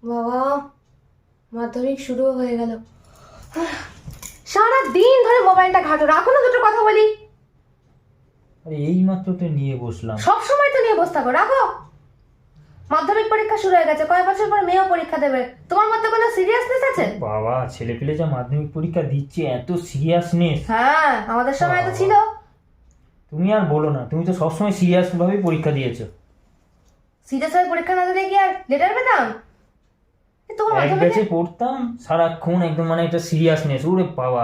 বাবা, মাধ্যমিক শুরু হয়ে গেল। সারা দিন ধরে মোবাইলটা ঘাটো, রাখো না, দুটো কথা বলি। আরে এই মাত্র তো নিয়ে বসলাম। সব সময় তো নিয়ে বসে থাকো, রাখো। মাধ্যমিক পরীক্ষা শুরু হয়ে গেছে, কয়েক বছর পর মেয়েও পরীক্ষা দেবে। তোমার মধ্যে কোনো সিরিয়াসনেস আছে? বাবা, ছেলে পেলে যা মাধ্যমিক পরীক্ষা দিচ্ছে, এত সিরিয়াসনেস! হ্যাঁ, আমাদের সময় তো ছিল। তুমি আর বলো না, তুমি তো সবসময় সিরিয়াস ভাবে পরীক্ষা দিয়েছো। সিরিয়াস হয়ে পরীক্ষা না দিলে কি আর লেটার পেতাম? তোমার এক মাধ্যমিকে ব্যাচে পড়তাম, সারাক্ষণ একদম মানে একটা সিরিয়াসনেস। ওরে বাবা,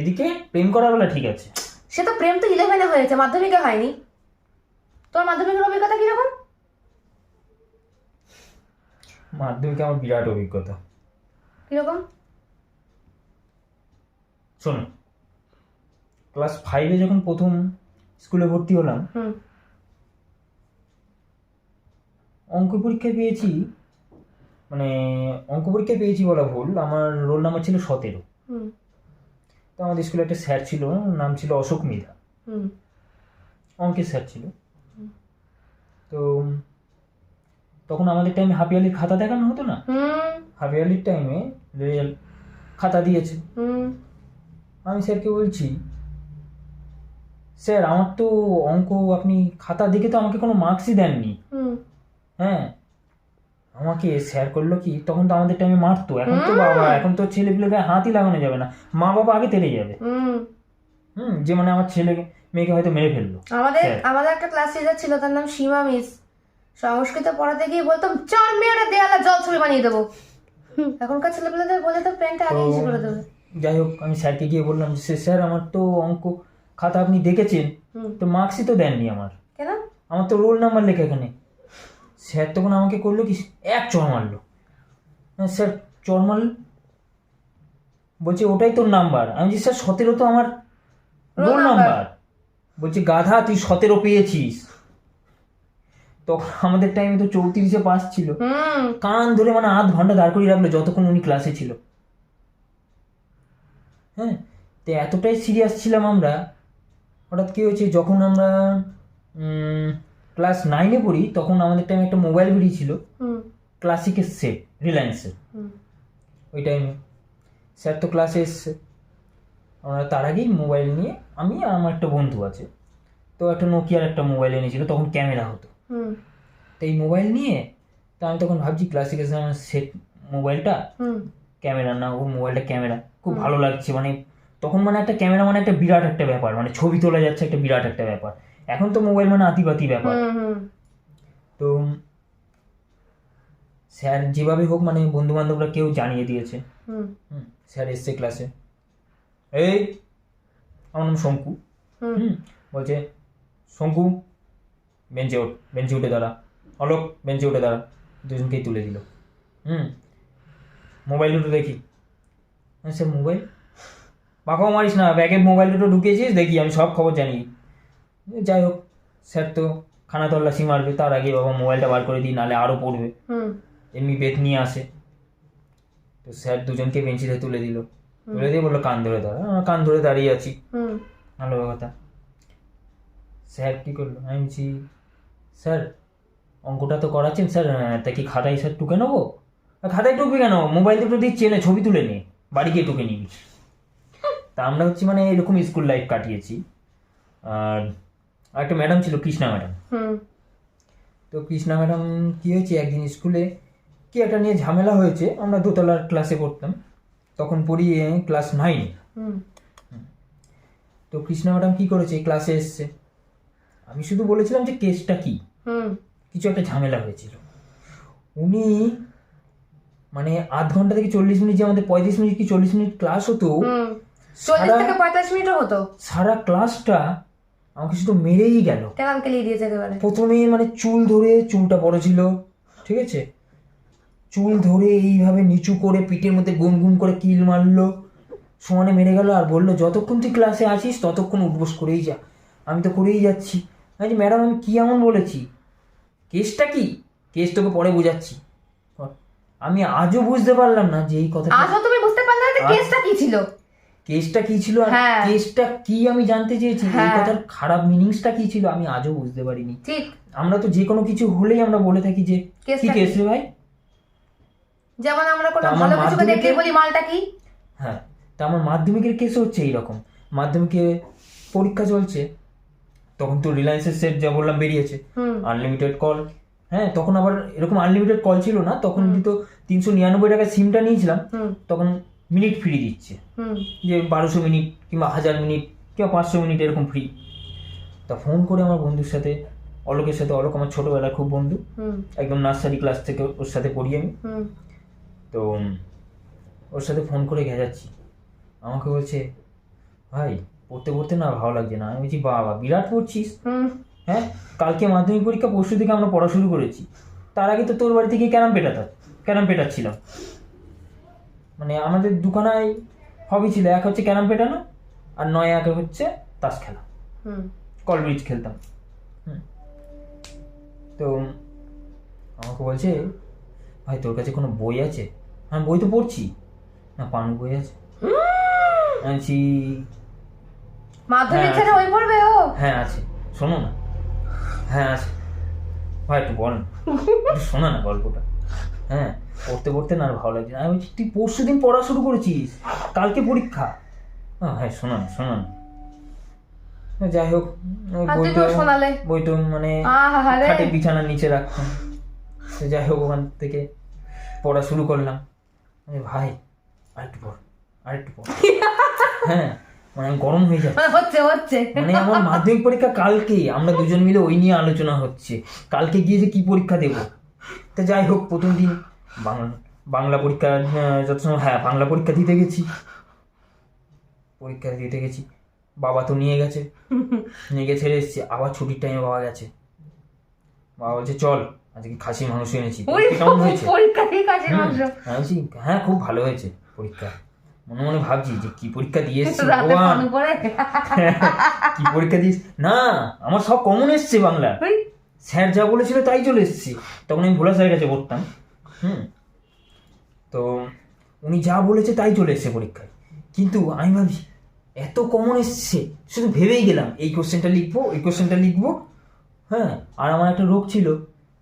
এদিকে প্রেম করা বেলা ঠিক আছে। সে তো প্রেম তো 11-এ হয়েছে, মাধ্যমিকে হয়নি। তোমার মাধ্যমিকের অভিজ্ঞতা কিরকম? মাধ্যমিকে আমার বিরাট অভিজ্ঞতা। কিরকম? শোনো, ক্লাস 5-এ যখন প্রথম স্কুলে ভর্তি হলাম, অঙ্ক পরীক্ষায় পেয়েছি, মানে অঙ্ক পরীক্ষায় পেয়েছি বলা ভুল, আমার রোল নাম্বার ছিল 17। তো আমাদের স্কুলে একটা স্যার ছিল, নাম ছিল অশোক মৃধা, অঙ্কের স্যার ছিল। তো তখন আমাদের টাইমে হাফ ইয়ারলির খাতা দেখানো হতো না, হাফ ইয়ারলির টাইমে রেজাল্ট খাতা দিয়েছে। আমি স্যারকে বলছি, স্যার আমার তো অঙ্ক, আপনি খাতা দেখে তো আমাকে কোনো মার্কসই দেননি। হ্যাঁ, আমাকে স্যার করলো কি, তখন তো আমাদের টাইমে মারতো, এখন তো বাবা, এখন তো ছেলে পেলে গায়ে হাতই লাগানো যাবে না, মা বাবা আগে তেড়ে যাবে। যে মানে আমার ছেলে মেয়েকে হয়তো মেরে ফেললো। আমাদের একটা ক্লাস টিচার ছিল, তার নাম সীমা মিস। সংস্কৃত পড়াতে গিয়ে বলতাম, চার মেয়েরা দেয়ালে জল ছবি বানিয়ে দেবো। এখনকার ছেলেপেলেদের বলে তো প্যান্টটা আগে ইসে করে দেবে। যাই হোক, আমি স্যারকে গিয়ে বললাম, স্যার আমার তো অঙ্ক খাতা আপনি দেখেছেন, তো মার্কসই তো দেননি আমার, কেন? আমার তো রোল নাম্বার লেখা এখানে। স্যার তখন আমাকে করলো কি, এক চড় মারলো। স্যার চড় মারল, বলছে ওটাই তোর নাম্বার। আমি বলছি, স্যার 17 তো আমার রোল নাম্বার। বলছে গাধা, তুই 17 পেয়েছিস। তখন আমাদের টাইমে তো 34-এ পাস ছিল। কান ধরে মানে আধ ঘন্টা দাঁড় করিয়ে রাখলো যতক্ষণ উনি ক্লাসে ছিল। হ্যাঁ, তো এতটাই সিরিয়াস ছিলাম আমরা। হঠাৎ কি হয়েছে, যখন আমরা ক্লাস 9-এ পড়ি, তখন আমাদের টাইমে একটা মোবাইল বেরিয়েছিল, ক্লাসিকের সেট, রিলায়েন্সের। ওই টাইমে স্যার তো ক্লাসে এসছে, আমরা তার আগেই মোবাইল নিয়ে, আমি আর আমার একটা বন্ধু আছে, তো একটা নোকিয়ার একটা মোবাইল এনেছিল, তখন ক্যামেরা হতো। তো এই মোবাইল নিয়ে, তো আমি তখন ভাবছি ক্লাসিকের আমার সেট মোবাইলটা ক্যামেরা না, ওর মোবাইলটা ক্যামেরা, খুব ভালো লাগছে। মানে তখন মানে একটা ক্যামেরা মানে একটা বিরাট একটা ব্যাপার, মানে ছবি তোলা যাচ্ছে একটা বিরাট একটা ব্যাপার। এখন তো মোবাইল মানে আতিপাতি ব্যাপার। তো স্যার যেভাবে হোক, মানে বন্ধু বান্ধবরা কেউ জানিয়ে দিয়েছে। স্যার এসছে ক্লাসে, এই আমার নাম শঙ্কু। বলছে, শঙ্কু বেঞ্চে ওঠ, বেঞ্চে উঠে দাঁড়া। অলোক বেঞ্চে উঠে দাঁড়া। দুজনকেই তুলে দিল। মোবাইল দুটো দেখি। Sir mobile? পাখাও মারিস না, ব্যাগে মোবাইল দুটো ঢুকিয়েছিস, দেখি, আমি সব খবর জানি। যাই হোক, স্যার তো খানা তল্লাশি মারবে, তার আগে বাবা মোবাইলটা বার করে দিই, নাহলে আরও পড়বে। এমনি বেত নিয়ে আসে। তো স্যার দুজনকে বেঞ্চিতে তুলে দিল, তুলে দিয়ে বললো কান ধরে দাঁড়া। কান ধরে দাঁড়িয়ে আছি, ভালো কথা। স্যার কি করলো, আমি বলছি, স্যার অঙ্কটা তো করাচ্ছেন স্যার, তা কি খাতায় স্যার টুকে নেবো? খাতায় টুকবি কেন, মোবাইল দুটো দিচ্ছি, এনে ছবি তুলে নে, বাড়ি গিয়ে টুকে নিবি। তা আমরা হচ্ছে মানে এরকম স্কুল লাইফ কাটিয়েছি। আর একটা ম্যাডাম ছিল, কৃষ্ণা ম্যাডাম। তো কৃষ্ণা ম্যাডাম কি হয়েছে, একদিন স্কুলে কি একটা নিয়ে ঝামেলা হয়েছে। আমরা দোতলার ক্লাসে পড়তাম, তখন পড়ি ক্লাস 9। তো কৃষ্ণা ম্যাডাম কি করেছে, ক্লাসে এসছে, আমি শুধু বলেছিলাম যে কেসটা কি, কিছু একটা ঝামেলা হয়েছিল। উনি মানে আধ ঘন্টা থেকে 40 মিনিট, যে আমাদের 35 মিনিট কি 40 মিনিট ক্লাস হতো, 40 থেকে 45 মিনিটও হতো, সারা ক্লাসটা আমাকে শুধু মেরেই গেল। কেমন কেলিয়ে দিয়েছে একেবারে। প্রথমে মানে চুল ধরে, চুলটা বড় ছিল, ঠিক আছে, চুল ধরে এইভাবে নিচু করে পিঠের মধ্যে গুনগুন করে কিল মারলো, সমানে মেরে গেল। আর বললো, যতক্ষণ তুই ক্লাসে আছিস ততক্ষণ উঠবোস করেই যা। আমি তো করেই যাচ্ছি। আমি ম্যাডাম আমি কি এমন বলেছি, কেসটা কি, কেস তোকে পরে বোঝাচ্ছি। আমি আজও বুঝতে পারলাম না যে এই কথা, আজও তুমি বুঝতে পারলে না যে কেসটা কি ছিল, কেসটা কি ছিল, আর কেসটা কি আমি জানতে চেয়েছি, এই কথার খারাপ মিনিংসটা কি ছিল, আমি আজও বুঝতে পারিনি। ঠিক, আমরা তো যে কোনো কিছু হলেই আমরা বলে থাকি যে কি কেস রে ভাই, যেমন আমরা কোনো তা আমার ভালো কিছুকে দেখলেই মাধ্যমিকে- বলি মালটা কি। হ্যাঁ, তা আমার মাধ্যমিকের কেসও হচ্ছে এইরকম। মাধ্যমিকে পরীক্ষা চলছে, তখন তো রিলায়েন্সের সেট যা বললাম বেরিয়েছে, হুম আনলিমিটেড কল। হ্যাঁ, তখন আবার এরকম আনলিমিটেড কল ছিল না, তখন তো 399 টাকা সিমটা নিয়েছিলাম, হুম তখন মিনিট ফ্রি দিচ্ছে, হুম যে 1200 মিনিট কিংবা 1000 মিনিট কিংবা 500 মিনিট এরকম ফ্রি। তা ফোন করে আমার বন্ধুর সাথে, অলোকের সাথে, অলোক আমার ছোটবেলার খুব বন্ধু, হুম একদম নার্সারি ক্লাস থেকে ওর সাথে পড়ি আমি। হুম তো ওর সাথে ফোন করে গেজাচ্ছি, আমাকে বলছে ভাই পড়তে পড়তে না ভালো লাগছে না। আমি বলছি বাবা বিরাট পড়ছিস। হুম হ্যাঁ, কালকে মাধ্যমিক পরীক্ষা, পরশু থেকে আমরা পড়া শুরু করেছি, তার আগে তো তোর বাড়ি থেকে ক্যারাম পেটাচ্ছিলাম। মানে আমাদের দুখানায় হবি ছিল, এক হচ্ছে ক্যারাম পেটানো আর নয় এক হচ্ছে তাস খেলা, হুম কল ব্রিজ খেলতাম। তো আমাকে বলছে ভাই তোর কাছে কোনো বই আছে? আমি বই তো পড়ছি না, পানু বই আছে। আমি বলছি মাধ্যমিক হ্যাঁ, ছেড়ে ওই পড়বে ও? হ্যাঁ আছে, শোনো না। হ্যাঁ আছে ভাই, একটু বল না, একটু শোনা না গল্পটা। হ্যাঁ, পড়তে পড়তে না আর ভালো লাগছে না। আমি বলছি তুই পরশু দিন পড়া শুরু করেছিস, কালকে পরীক্ষা। হ্যাঁ শোনা না। যাই হোক, ওই আর তুই বইটা তো শোনালে। বইটা মানে আহারে। খাটে বিছানার নিচে রাখতাম। তো যাই হোক, ওখান থেকে পড়া শুরু করলাম। আমি ভাই আরেকটু পড়। হ্যাঁ, মানে আমি গরম হয়ে যাচ্ছে। হচ্ছে মানে আমার মাধ্যমিক পরীক্ষা কালকে, আমরা দুজন মিলে ওই নিয়ে আলোচনা হচ্ছে, কালকে গিয়ে যে কি পরীক্ষা দেবো। তা যাই হোক, প্রথম দিন বাংলা পরীক্ষা, যত সময়, হ্যাঁ বাংলা পরীক্ষা দিতে গেছি। বাবা তো নিয়ে গেছে ছেড়ে এসেছি, আবার ছুটির টাইমে বাবা গেছে। বাবা বলছে চল আজকে খাসির মাংস এনেছি, কেমন হয়েছে? পরীক্ষা ঠিক আছে মাংস। আমি বলছি হ্যাঁ খুব ভালো হয়েছে পরীক্ষা। মনে মনে ভাবছি যে কি পরীক্ষা দিয়ে এসেছি রাতে ভগবান, ফোন করে। কি পরীক্ষা দিস না। আমার সব কমন এসছে বাংলা, ওই, স্যার যা বলেছিল তাই চলে এসেছি। তখন আমি ভোলা স্যারের কাছে পড়তাম। তো উনি যা বলেছে তাই চলে এসছে পরীক্ষায়। কিন্তু আমি ভাবছি এত কমন এসছে, শুধু ভেবেই গেলাম এই কোশ্চেনটা লিখবো। হ্যাঁ, আর আমার একটা রোগ ছিল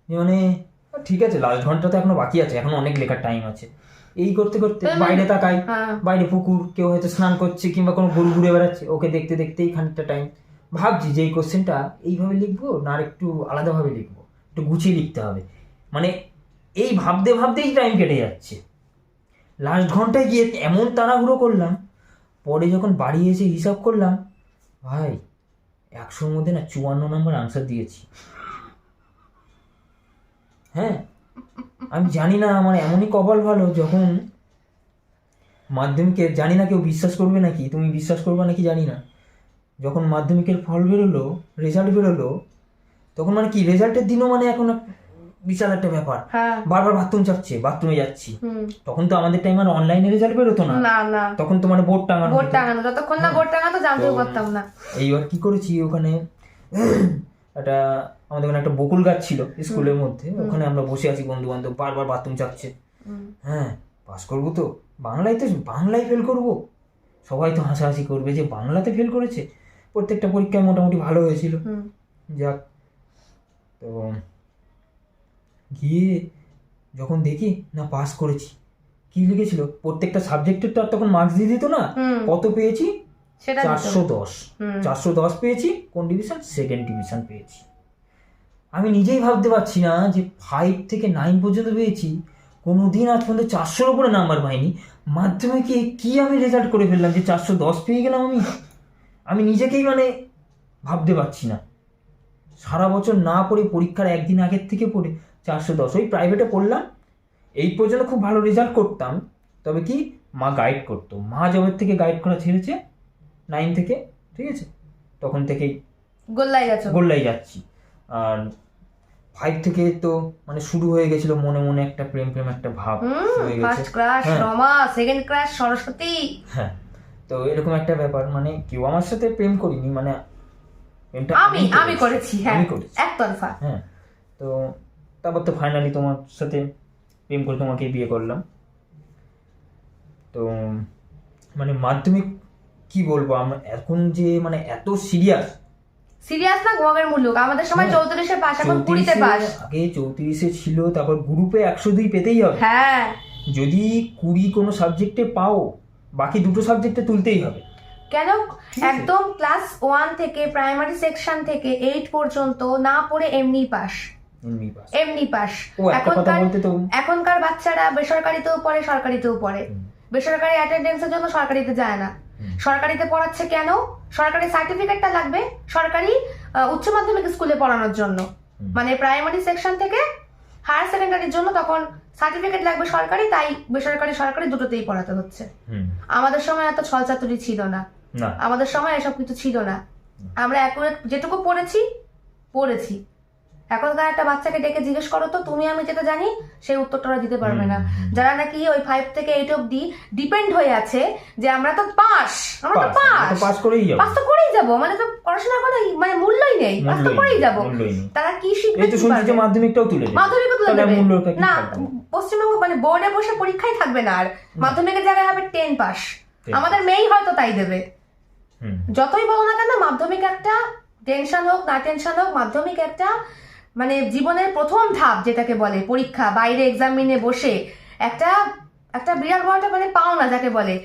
যে মানে ঠিক আছে লাস্ট ঘন্টা তো এখনো বাকি আছে, এখনো অনেক লেখার টাইম আছে। এই করতে করতে বাইরে তাকাই, হ্যাঁ। বাইরে পুকুর, কেউ হয়তো স্নান করছে কিংবা কোনো গরু ঘুরে বেড়াচ্ছে, ওকে দেখতে দেখতেই খানিকটা টাইম। ভাবছি যে এই কোশ্চেনটা এইভাবে লিখবো না আর একটু আলাদাভাবে লিখবো, একটু গুছিয়ে লিখতে হবে। মানে এই ভাবতেই টাইম কেটে যাচ্ছে। লাস্ট ঘন্টায় গিয়ে এমন তাড়াহুড়ো করলাম, পরে যখন বাড়ি এসে হিসাব করলাম, ভাই 100-র মধ্যে না 54 নম্বর আনসার দিয়েছি। হ্যাঁ, আমি জানি না আমার এমনই কপাল ভালো, যখন মাধ্যমিকের, জানি না কেউ বিশ্বাস করবে নাকি, তুমি বিশ্বাস করবে নাকি জানি না, যখন মাধ্যমিকের ফল বেরোলো, রেজাল্ট বেরোলো, তখন মানে কি রেজাল্টের দিনও মানে এখন বিশাল একটা ব্যাপার, হ্যাঁ বারবার বাথরুমে যাচ্ছি। হুম। তখন তো আমাদের টাইম আর অনলাইনে রেজাল্ট বেরোতো না, না না তখন তো মানে বোর্ড টাঙানো বোর্ড হতো। টাঙানো, যতক্ষণ না বোর্ড টাঙাতো জানতেও তো পারতাম না। এইবার কি করেছি, ওখানে একটা আমাদের ওখানে একটা বকুল গাছ ছিল স্কুলের মধ্যে, ওখানে আমরা বসে আছি বন্ধু বান্ধব, বারবার বাথরুম চাচ্ছে। হ্যাঁ, পাস করবো তো, বাংলায় ফেল করবো, সবাই তো হাসাহাসি করবে যে বাংলাতে ফেল করেছে। প্রত্যেকটা পরীক্ষায় মোটামুটি ভালো হয়েছিল। যাক, তো গিয়ে যখন দেখি না পাস করেছি, কি লিখেছিল প্রত্যেকটা সাবজেক্টের তো আর তখন মার্কস দিয়ে দিত না, কত পেয়েছি, সেটা 410 পেয়েছি। কোন ডিভিশন? সেকেন্ড ডিভিশন পেয়েছি। আমি নিজেই ভাবতে পারছি না যে 5 থেকে 9 পর্যন্ত পেয়েছি, কোনোদিন আজ পর্যন্ত 400-র উপরে নাম্বার পাইনি। মাধ্যমিকে কি আমি রেজাল্ট করে ফেললাম যে 410 পেয়ে গেলাম আমি নিজেকেই মানে ভাবতে পারছি না। সারা বছর না পড়ে পরীক্ষার একদিন আগের থেকে পড়ে 410, ওই প্রাইভেটে পড়লাম, এই পর্যন্ত খুব ভালো রেজাল্ট করতাম। তবে কি মা গাইড করতো, মা জবের থেকে গাইড করা ছেড়েছে 9 থেকে, ঠিক আছে, তখন থেকেই গোল্লাই যাচ্ছি। আর 5 থেকে তো মানে শুরু হয়ে গেছিল মনে মনে একটা প্রেম একটা ভাব হয়ে গেছে। First class Rama, second class Saraswati. হ্যাঁ, তো এরকম একটা ব্যাপার, মানে কেউ আমার সাথে প্রেম করিনি, মানে প্রেমটা আমি করেছি, হ্যাঁ একতরফা। হ্যাঁ, তো তারপর তো ফাইনালি তোমার সাথে প্রেম করে তোমাকে বিয়ে করলাম। তো মানে মাধ্যমিক কি বলবো, আমরা এখন যে মানে এত সিরিয়াস না গমের মূল্য। আমাদের সময় 34-এ পাস, এখন 20-তে পাস। আগে 34-এ ছিল, তারপর গ্রুপে 102 পেতেই হবে। হ্যাঁ, যদি 20 কোনো সাবজেক্টে পাও, বাকি দুটো সাবজেক্টে তুলতেই হবে। কেন? একদম ক্লাস 1 থেকে প্রাইমারি সেকশন থেকে 8 পর্যন্ত না পড়ে এমনি পাস। ও একটা কথা বলতে তো, এখনকার বাচ্চারা বেসরকারিতেও পড়ে, সরকারিতেও পড়ে। বেসরকারি অ্যাটেন্ডেন্সের জন্য সরকারিতে যায় না। সরকারিতে পড়াচ্ছে কেন? সরকারি সার্টিফিকেটটা লাগবে সরকারি উচ্চ মাধ্যমিক স্কুলে পড়ানোর জন্য। মানে প্রাইমারি সেকশন থেকে হায়ার সেকেন্ডারির জন্য তখন সার্টিফিকেট লাগবে সরকারি, তাই বেসরকারি সরকারি দুটোতেই পড়াতে হচ্ছে। আমাদের সময় এত ছলচাতুরি ছিল না, আমাদের সময় এসব কিছু ছিল না। আমরা অ্যাকুরেট যেটুকু পড়েছি। এখনকার একটা বাচ্চাকে ডেকে জিজ্ঞেস করো তো, তুমি আমি যেটা জানি সেই উত্তরটা ওরা দিতে পারবে না। যারা নাকি ওই 5 থেকে 8 অব্দি ডিপেন্ড হয়ে আছে যে আমরা তো পাস তো করেই যাবো, মানে তো পড়াশোনার কোনো মানে মূল্যই নেই, পাস তো করেই যাবো। তারা কি শিখবে? মাধ্যমিকটাও তুলে দেবে না। পশ্চিমবঙ্গ মানে বোর্ডে বসে পরীক্ষাই থাকবে না, আর মাধ্যমিকের জায়গায় হবে 10 পাস। আমাদের মেয়েই হয়তো তাই দেবে। যতই বলো না কেন, মাধ্যমিক একটা টেনশন হোক না টেনশন হোক, মাধ্যমিক একটা মানে জীবনের প্রথম ধাপ যেটাকে বলে পরীক্ষা, বাইরে এক্সামিনে বসে একটা বিরাট বড় একটা মানে পাওনা যাকে বলে।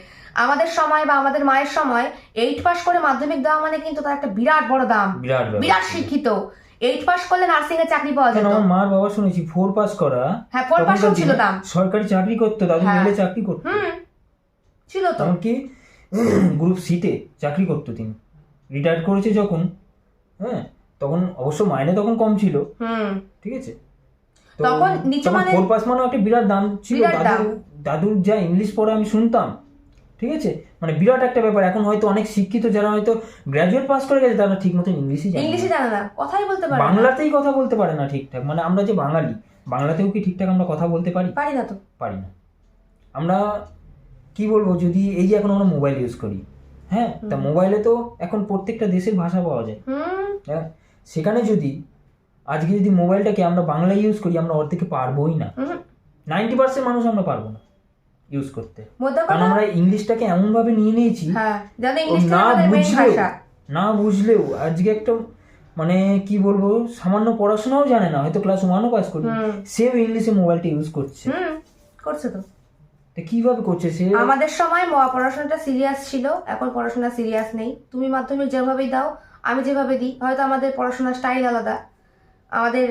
আমাদের সময় বা আমাদের মায়ের সময় 8 পাস করে মাধ্যমিক দেওয়া মানে কিন্তু তার একটা বিরাট বড় দাম, বিরাট শিক্ষিত। 8 পাস করলে নার্সিং এ চাকরি পাওয়া যেত। আমার মার বাবা শুনেছি 4 পাস করা, হ্যাঁ 4 পাস ছিল দাম, সরকারি চাকরি করতে, দাদু মিলে চাকরি করতে ছিল তো, এমনকি গ্রুপ সিতে চাকরি করতো। তিনি রিটায়ার করেছে যখন, হ্যাঁ তখন অবশ্য মাইনে তখন কম ছিল, ঠিক আছে, তখন নিচে মানে 4 পাস মানে একটা বিরাট দাম ছিল। দাদুর যা ইংলিশ পড়ে আমি শুনতাম, ঠিক আছে, মানে বিরাট একটা ব্যাপার। এখন হয়তো অনেক শিক্ষিত যারা হয়তো গ্রাজুয়েট পাস করে গেছে, তারা ঠিক মতো ইংলিশই জানে না, কথাই বলতে পারে না, বাংলাতেই কথা বলতে পারে না ঠিকঠাক। মানে আমরা যে বাঙালি, বাংলাতেও কি ঠিকঠাক আমরা কথা বলতে পারি? পারি না। আমরা কি বলবো, যদি এই যে এখন আমরা মোবাইল ইউজ করি, হ্যাঁ, তা মোবাইলে তো এখন প্রত্যেকটা দেশের ভাষা পাওয়া যায়, হ্যাঁ, সেখানে যদি আজকে যদি মোবাইলটাকে আমরা বাংলা ইউজ করি, আমরা ওর থেকে পারবোই না। 90% মানুষ আমরা পারবো না ইউজ করতে, কারণ আমরা ইংলিশটাকে এমন ভাবে নিয়ে নিয়েছি, না বুঝলেও আজকে একটা মানে কি বলবো, সামান্য পড়াশোনাও জানে না, হয়তো ক্লাস 1ও পাস করি, সেও ইংলিশে মোবাইলটা ইউজ করছে তো কিভাবে করছে সে? আমাদের সময় পড়াশোনাটা সিরিয়াস ছিল, এখন পড়াশোনা সিরিয়াস নেই। তুমি মাধ্যমিক যেভাবেই দাও, আমি যেভাবে দিই, হয়তো আমাদের পড়াশোনার স্টাইল আলাদা, আমাদের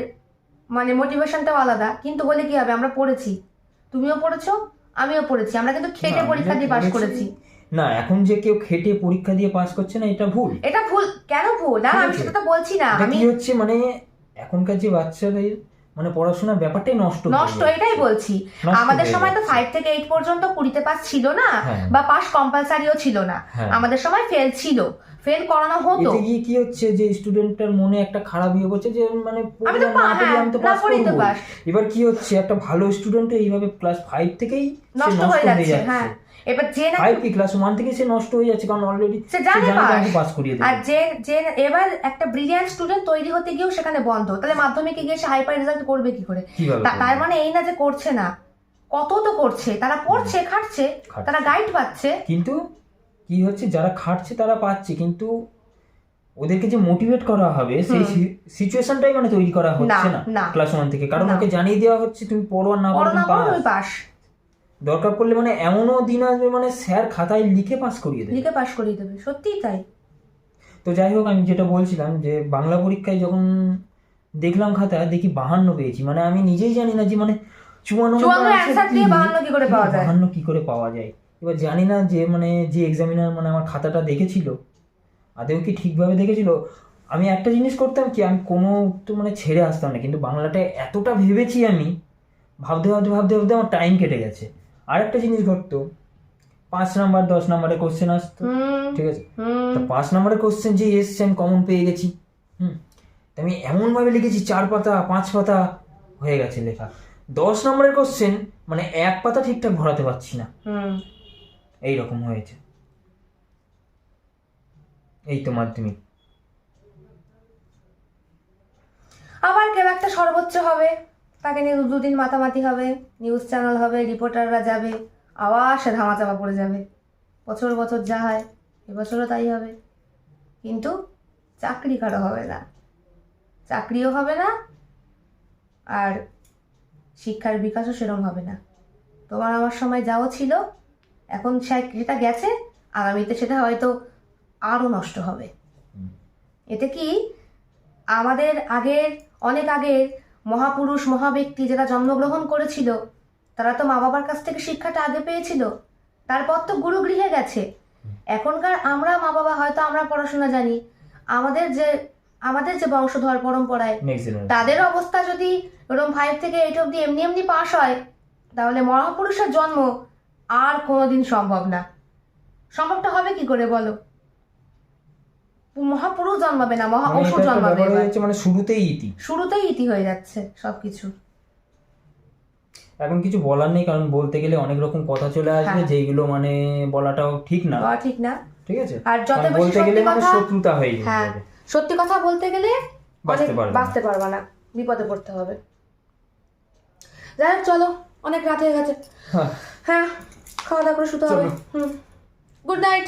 মানে মোটিভেশনটাও আলাদা, কিন্তু বলে কি হবে, আমরা পড়েছি, তুমিও পড়েছো আমিও পড়েছি, আমরা কিন্তু খেটে পরীক্ষা দিয়ে পাস করেছি। না, এখন যে কেউ খেটে পরীক্ষা দিয়ে পাস করছে না, এটা ভুল। কেন ভুল? না, আমি সেটা তো বলছি না। আমি হচ্ছে মানে এখনকার যে বাচ্চাদের মানে পড়াশোনার ব্যাপারটাই নষ্ট, এটাই বলছি। আমাদের সময় তো 5 থেকে 8 পর্যন্ত 20তে পাস ছিল না, বা পাস কম্পালসারিও ছিল না। আমাদের সময় ফেল ছিল, ফেল করানো হতো। এতে কি হচ্ছে যে স্টুডেন্টটার মনে একটা খারাপ ইয়ে করছে যে মানে আমি তো পাস করব। এবার কি হচ্ছে, একটা ভালো স্টুডেন্ট এইভাবে ক্লাস 5 থেকেই নষ্ট হয়ে যাচ্ছে। হ্যাঁ, এবার যে না 5 কি ক্লাস 1 থেকে সে নষ্ট হয়ে যাচ্ছে, কারণ অলরেডি সে জানে পাস করিয়ে দেবে। আর যে এবার একটা ব্রিলিয়ান্ট স্টুডেন্ট তৈরি হতে গিয়েও সেখানে বন্ধ, তাহলে মাধ্যমিকে গিয়ে সে হাইপার রেজাল্ট করবে কি করে? তার মানে এই না যে করছে না, কত তো করছে, তারা পড়ছে, খাটছে, তারা গাইড পাচ্ছে। কিন্তু কি হচ্ছে, যারা খাটছে তারা পাচ্ছে, কিন্তু ওদেরকে যে মোটিভেট করা হবে সেই সিচুয়েশনটাই মানে তৈরি করা হচ্ছে না ক্লাস 1 থেকে। কারণ ওকে জানিয়ে দেওয়া হচ্ছে তুমি পড়ো আর না পড়ো তুমি পাস। দরকার পড়লে মানে এমনও দিন আসবে মানে স্যার খাতায় লিখে পাস করিয়ে দেবে, সত্যিই তাই। তো যাই হোক, আমি যেটা বলছিলাম যে বাংলা পরীক্ষায় যখন দেখলাম খাতা, দেখি 52 পেয়েছি। মানে আমি নিজেই জানি না যে মানে 52 কি করে পাওয়া যায়। এবার জানি না যে মানে যে এক্সামিনার মানে আমার খাতাটা দেখেছিল আদেও কি ঠিকভাবে দেখেছিল। আমি একটা জিনিস করতাম কি, আমি কোনো তো মানে ছেড়ে আসতাম না, কিন্তু বাংলাটা এতটা ভেবেছি আমি, ভাবতে আমার টাইম কেটে গেছে। আর একটা জিনিস ঘটতো, 5 নাম্বার 10 নাম্বারের কোশ্চেন আসতো, ঠিক আছে, তো 5 নাম্বারের কোশ্চেন যে এসছে আমি কমন পেয়ে গেছি, আমি এমন ভাবে লিখেছি 4 পাতা 5 পাতা হয়ে গেছে লেখা। 10 নম্বরের কোশ্চেন মানে 1 পাতা ঠিকঠাক ভরাতে পারছি না, এইরকম হয়েছে। এই তো মাধ্যমিক। আবার কেউ একটা সর্বোচ্চ হবে, তাকে নিয়ে 2 দিন মাতামাতি হবে, নিউজ চ্যানেল হবে, রিপোর্টাররা যাবে, আবার সে ধামাচাপা পড়ে যাবে। বছর যা হয় এবছরও তাই হবে, কিন্তু চাকরি কারো হবে না, চাকরিও হবে না, আর শিক্ষার বিকাশও সেরকম হবে না। তোমার আমার সময় যাও ছিল, এখন সেটা গেছে, আগামীতে সেটা হয়তো আরো নষ্ট হবে। এতে কি আমাদের অনেক আগের মহাপুরুষ মহাব্যক্তি যারা জন্মগ্রহণ করেছিল তারা তো মা বাবার কাছ থেকে শিক্ষাটা আগে পেয়েছিল, তারপর তো গুরু গৃহে গেছে। এখনকার আমরা মা বাবা হয়তো আমরা পড়াশোনা জানি, আমাদের যে বংশধর পরম্পরায় তাদের অবস্থা যদি এরকম 5 থেকে 8 অব্দি এমনি পাস হয়, তাহলে মহাপুরুষের জন্ম আর কোনোদিন সম্ভব না। সম্ভবটা হবে কি করে বলো? মহাপুরুষ জন্মাবে না, মহা অসুর জন্মাবে। মানে শুরুতেই ইতি হয়ে যাচ্ছে সবকিছু। এখন কিছু বলার নেই, কারণ বলতে গেলে অনেক রকম কথা চলে আসবে, যেগুলো মানে বলাটাও ঠিক না। ঠিক আছে, আর যত বেশি বলতে গেলে মানে কথা, শত্রুতা হয়ে যাবে। হ্যাঁ, সত্যি কথা বলতে গেলে বাঁচতে পারবা না, বিপদে পড়তে হবে। যাই হোক, চলো, অনেক রাত হয়ে গেছে। হ্যাঁ, খাওয়া দাওয়া করে শুতে হবে। Good night.